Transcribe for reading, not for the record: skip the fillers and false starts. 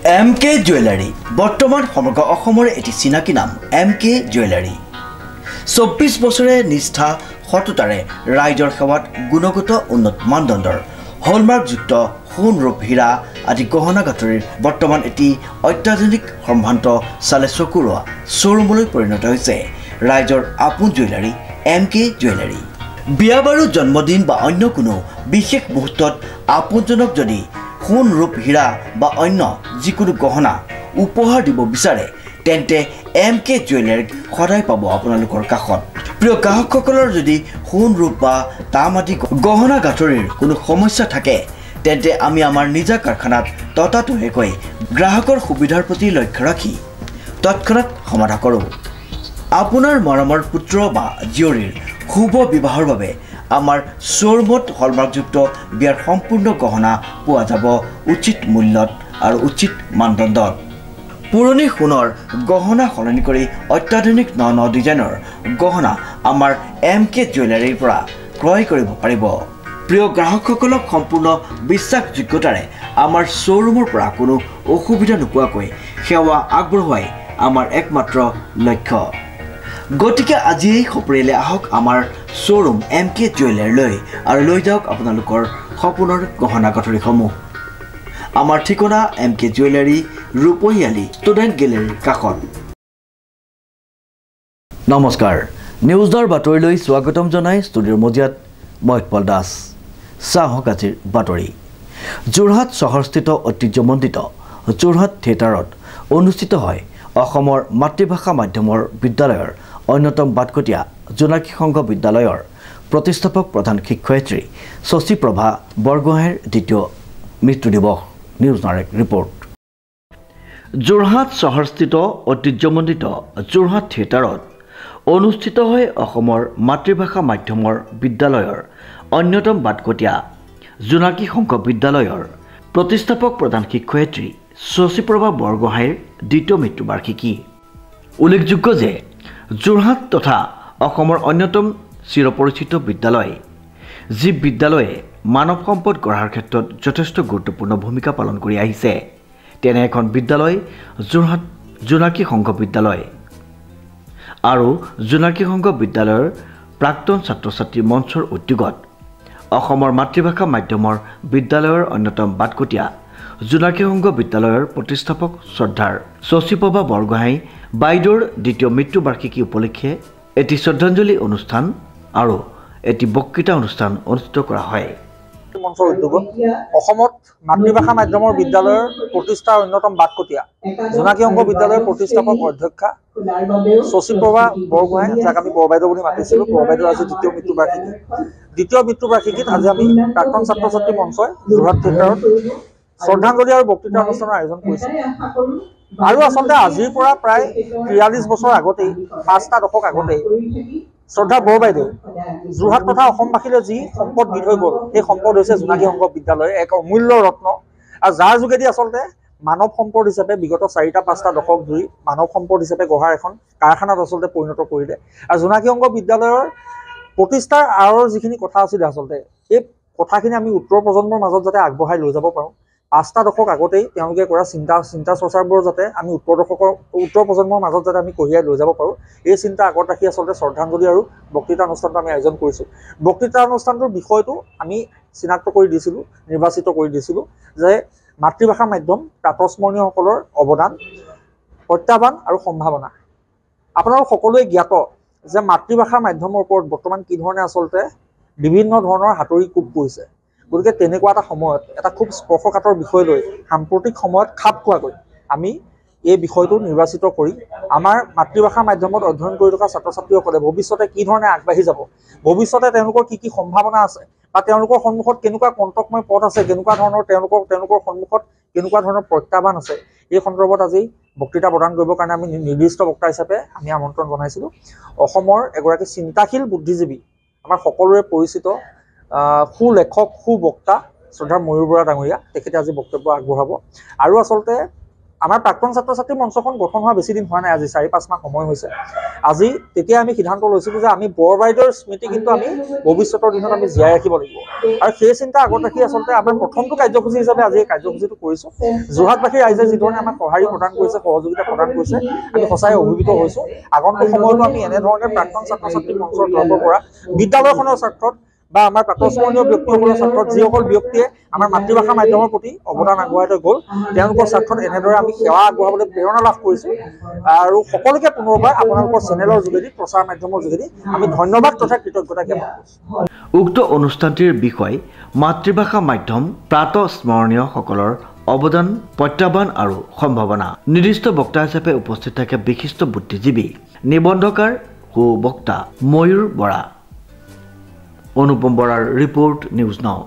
MK jewellery বৰ্তমান সমগ্ৰ অসমৰ এটি চিনাকি নাম MK জুৱেলাৰী 24 বছৰে নিষ্ঠা সততাৰে ৰাইজৰ সেৱাত গুণগত উন্নত মানদণ্ডৰ হলমাৰ্কযুক্ত সোণ ৰূপ হীৰা আদি গহনা গাঁথৰিৰ বৰ্তমান এটি অত্যাধুনিক সম্ভ্ৰান্ত চালে চকুৰোৱা শ্বৰুমলৈ পৰিণত হৈছে ৰাইজৰ আপোন জুৱেলাৰী MK জুৱেলাৰী। বিয়া বাৰু জন্মদিন বা অন্য কোনো বিশেষ মুহূৰ্তত আপোনজনক যদি সোণ ৰূপ হীৰা বা অন্য যিকোনো গহনা উপহাৰ দিব বিচাৰে তেন্তে MK জুৱেলাৰীক সদায় পাব আপোনালোকৰ কাষত। প্ৰিয় গ্ৰাহকসকলৰ যদি সোণ ৰূপ বা তাম আদি গহনা গাঁথৰিৰ কোনো সমস্যা থাকে তেন্তে আমি আমাৰ নিজা কাৰখানাত ততাতৈয়াকৈ গ্ৰাহকৰ সুবিধাৰ প্ৰতি লক্ষ্য ৰাখি তৎক্ষণাত সমাধা কৰোঁ। আপোনাৰ মৰমৰ পুত্ৰ বা জীয়ৰীৰ শুভ বিবাহৰ বাবে আমাৰ শ্বৰুমত হলমাৰ্কযুক্ত বিয়াৰ সম্পূৰ্ণ গহনা পোৱা যাব উচিত মূল্যত আৰু উচিত মানদণ্ডত। পুৰণি সোণৰ গহনা সলনি কৰি অত্যাধুনিক ন ডিজাইনৰ গহনা আমাৰ MK জুৱেলাৰীৰ পৰা ক্ৰয় কৰিব পাৰিব। প্ৰিয় গ্ৰাহকসকলক সম্পূৰ্ণ বিশ্বাসযোগ্যতাৰে আমাৰ শ্বৰুমৰ পৰা কোনো অসুবিধা নোপোৱাকৈ সেৱা আগবঢ়োৱাই আমাৰ একমাত্ৰ লক্ষ্য। গতিকে আজিয়েই সপৰিয়ালে আহক আমাৰ শ্বৰুম MK জুৱেলাৰীলৈ আৰু লৈ যাওক আপোনালোকৰ সপোনৰ গহনা গাঁথৰিসমূহ। আমাৰ ঠিকনা MK জুৱেলাৰী ৰূপহীয়ালি ষ্টুডেণ্ট গেলেৰীৰ কাষত। নমস্কাৰ, নিউজৰ বাতৰিলৈ স্বাগতম জনাই ষ্টুডিঅ'ৰ মজিয়াত মই উৎপল দাস। চাহক আজিৰ বাতৰি। যোৰহাট চহৰস্থিত ঐতিহ্যমণ্ডিত যোৰহাট থিয়েটাৰত অনুষ্ঠিত হয় অসমৰ মাতৃভাষা মাধ্যমৰ বিদ্যালয়ৰ অন্যতম বাটকটীয়া জোনাকী সংঘ বিদ্যালয়ৰ প্ৰতিষ্ঠাপক প্ৰধান শিক্ষয়িত্ৰী শশীপ্ৰভা বৰগোহাঁইৰ দ্বিতীয় মৃত্যু দিৱস। নিউজ নাৰেক ৰিপৰ্ট। যোৰহাট চহৰস্থিত ঐতিহ্যমণ্ডিত যোৰহাট থিয়েটাৰত অনুষ্ঠিত হয় অসমৰ মাতৃভাষা মাধ্যমৰ বিদ্যালয়ৰ অন্যতম বাটকটীয়া জোনাকী সংঘ বিদ্যালয়ৰ প্ৰতিষ্ঠাপক প্ৰধান শিক্ষয়িত্ৰী শশীপ্ৰভা বৰগোহাঁইৰ দ্বিতীয় মৃত্যুবাৰ্ষিকী। উল্লেখযোগ্য যে যোৰহাট তথা অসমৰ অন্যতম চিৰপৰিচিত বিদ্যালয়, যি বিদ্যালয়ে মানৱ সম্পদ গঢ়াৰ ক্ষেত্ৰত যথেষ্ট গুৰুত্বপূৰ্ণ ভূমিকা পালন কৰি আহিছে, তেনে এখন বিদ্যালয় যোৰহাট জোনাকী সংঘ বিদ্যালয়। আৰু জোনাকী সংঘ বিদ্যালয়ৰ প্ৰাক্তন ছাত্ৰ ছাত্ৰী মঞ্চৰ উদ্যোগত অসমৰ মাতৃভাষা মাধ্যমৰ বিদ্যালয়ৰ অন্যতম বাটকটীয়া জোনাকী সংঘ বিদ্যালয়ৰ প্ৰতিষ্ঠাপক শ্ৰদ্ধাৰ শশীপ্ৰভা বৰগোহাঁই বাইদেউৰ দ্বিতীয় মৃত্যুবাৰ্ষিকী উপলক্ষে এটি শ্ৰদ্ধাঞ্জলি অনুষ্ঠান আৰু এটি বক্তৃতা অনুষ্ঠান অনুষ্ঠিত কৰা হয়। মঞ্চৰ উদ্যোগত অসমত মাতৃভাষা মাধ্যমৰ বিদ্যালয়ৰ প্ৰতিষ্ঠাৰ অন্যতম বাটকটীয়া জোনাকী সংঘ বিদ্যালয়ৰ প্ৰতিষ্ঠাপক অধ্যক্ষা শশীপ্ৰভা বৰগোহাঁই, যাক আমি বৰবাইদেউ বুলি মাতিছিলোঁ, বৰবাইদেউৰ আজি দ্বিতীয় মৃত্যুবাৰ্ষিকী। দ্বিতীয় মৃত্যুবাৰ্ষিকীত আজি আমি প্ৰাক্তন ছাত্ৰ ছাত্ৰী মঞ্চই যোৰহাট থিয়েটাৰত শ্ৰদ্ধাঞ্জলি আৰু বক্তৃতা অনুষ্ঠানৰ আয়োজন কৰিছোঁ। আৰু আচলতে আজিৰ পৰা প্ৰায় 43 বছৰ আগতেই, 5টা দশক আগতেই শ্ৰদ্ধা বৰবাইদেউ যোৰহাট তথা অসমবাসীলৈ যি সম্পদ দি থৈ গ'ল, সেই সম্পদ হৈছে জোনাকী সংঘ বিদ্যালয়, এক অমূল্য ৰত্ন, আৰু যাৰ যোগেদি আচলতে মানৱ সম্পদ হিচাপে বিগত 4-5টা দশক ধৰি মানৱ সম্পদ হিচাপে গঢ়াৰ এখন কাৰখানাত আচলতে পৰিণত কৰিলে। আৰু জোনাকী সংঘ বিদ্যালয়ৰ প্ৰতিষ্ঠাৰ আঁৰৰ যিখিনি কথা আছিলে, আচলতে এই কথাখিনি আমি উত্তৰ প্ৰজন্মৰ মাজত যাতে আগবঢ়াই লৈ যাব পাৰোঁ, 5টা দশক আগতেই তেওঁলোকে কৰা চিন্তা চৰ্চাবোৰ যাতে আমি উত্তৰ প্ৰজন্মৰ মাজত যাতে আমি কঢ়িয়াই লৈ যাব পাৰোঁ, এই চিন্তা আগত ৰাখি আচলতে শ্ৰদ্ধাঞ্জলি আৰু বক্তৃতা অনুষ্ঠানটো আমি আয়োজন কৰিছোঁ। বক্তৃতা অনুষ্ঠানটোৰ বিষয়টো আমি চিনাক্ত কৰি দিছিলোঁ, নিৰ্বাচিত কৰি দিছিলোঁ যে মাতৃভাষা মাধ্যম প্ৰাতঃস্মৰণীয়সকলৰ অৱদান, প্ৰত্যাহ্বান আৰু সম্ভাৱনা। আপোনালোক সকলোৱে জ্ঞাত যে মাতৃভাষা মাধ্যমৰ ওপৰত বৰ্তমান কি ধৰণে আচলতে বিভিন্ন ধৰণৰ হাতৰি কোব পৰিছে। গতিকে তেনেকুৱা এটা সময়ত এটা খুব স্পৰ্শকাতৰ বিষয় লৈ সাম্প্ৰতিক সময়ত খাপ খোৱাকৈ আমি এই বিষয়টো নিৰ্বাচিত কৰি আমাৰ মাতৃভাষা মাধ্যমত অধ্যয়ন কৰি থকা ছাত্ৰ ছাত্ৰীসকলে ভৱিষ্যতে কি ধৰণে আগবাঢ়ি যাব, ভৱিষ্যতে তেওঁলোকৰ কি সম্ভাৱনা আছে, বা তেওঁলোকৰ সন্মুখত কেনেকুৱা কণ্টকময় পথ আছে, কেনেকুৱা ধৰণৰ তেওঁলোকৰ সন্মুখত কেনেকুৱা ধৰণৰ প্ৰত্যাহ্বান আছে, এই সন্দৰ্ভত আজি বক্তৃতা প্ৰদান কৰিবৰ কাৰণে আমি নিৰ্দিষ্ট বক্তা হিচাপে আমি আমন্ত্ৰণ জনাইছিলোঁ অসমৰ এগৰাকী চিন্তাশীল বুদ্ধিজীৱী, আমাৰ সকলোৰে পৰিচিত সুলেখক, সুবক্তা শ্ৰদ্ধাৰ ময়ূৰ বৰা ডাঙৰীয়া। তেখেতে আজি বক্তব্য আগবঢ়াব। আৰু আচলতে আমাৰ প্ৰাক্তন ছাত্ৰ ছাত্ৰী মঞ্চখন গঠন হোৱা বেছি দিন হোৱা নাই, আজি 4-5 মাহ সময় হৈছে। আজি তেতিয়া আমি সিদ্ধান্ত লৈছিলোঁ যে আমি বৰবাইদেউৰ স্মৃতি কিন্তু আমি ভৱিষ্যতৰ দিনত আমি জীয়াই ৰাখিব লাগিব, আৰু সেই চিন্তা আগত ৰাখি আচলতে আমাৰ প্ৰথমটো কাৰ্যসূচী হিচাপে আজি এই কাৰ্যসূচীটো কৰিছোঁ। যোৰহাটবাসী ৰাইজে যিধৰণে আমাক সঁহাৰি প্ৰদান কৰিছে, সহযোগিতা প্ৰদান কৰিছে, আমি সঁচাই অভিভূত হৈছোঁ। আগন্তুক সময়তো আমি এনেধৰণে প্ৰাক্তন ছাত্ৰ ছাত্ৰী মঞ্চৰ তৰফৰ পৰা বিদ্যালয়খনৰ স্বাৰ্থত বা আমাৰ প্ৰাতঃস্মৰণীয় ব্যক্তিসকলৰ স্বাৰ্থত যিসকল ব্যক্তিয়ে আমাৰ মাতৃভাষা মাধ্যমৰ প্ৰতি অৱদান আগবঢ়াই থৈ গ'ল, তেওঁলোকৰ স্বাৰ্থত এনেদৰে আমি সেৱা আগবঢ়াবলৈ প্ৰেৰণা লাভ কৰিছোঁ। আৰু সকলোকে পুনৰবাৰ আপোনালোকৰ চেনেলৰ যোগেদি, প্ৰচাৰ মাধ্যমৰ যোগেদি আমি ধন্যবাদ তথা কৃতজ্ঞতা জ্ঞাপন কৰিছোঁ। উক্ত অনুষ্ঠানটিৰ বিষয় মাতৃভাষা মাধ্যম প্ৰাতঃস্মৰণীয়সকলৰ অৱদান, প্ৰত্যাহ্বান আৰু সম্ভাৱনা। নিৰ্দিষ্ট বক্তা হিচাপে উপস্থিত থাকে বিশিষ্ট বুদ্ধিজীৱী, নিবন্ধকাৰ, সুবক্তা ময়ূৰ বৰা। অনুপম বৰাৰ ৰিপৰ্ট, নিউজ নাও।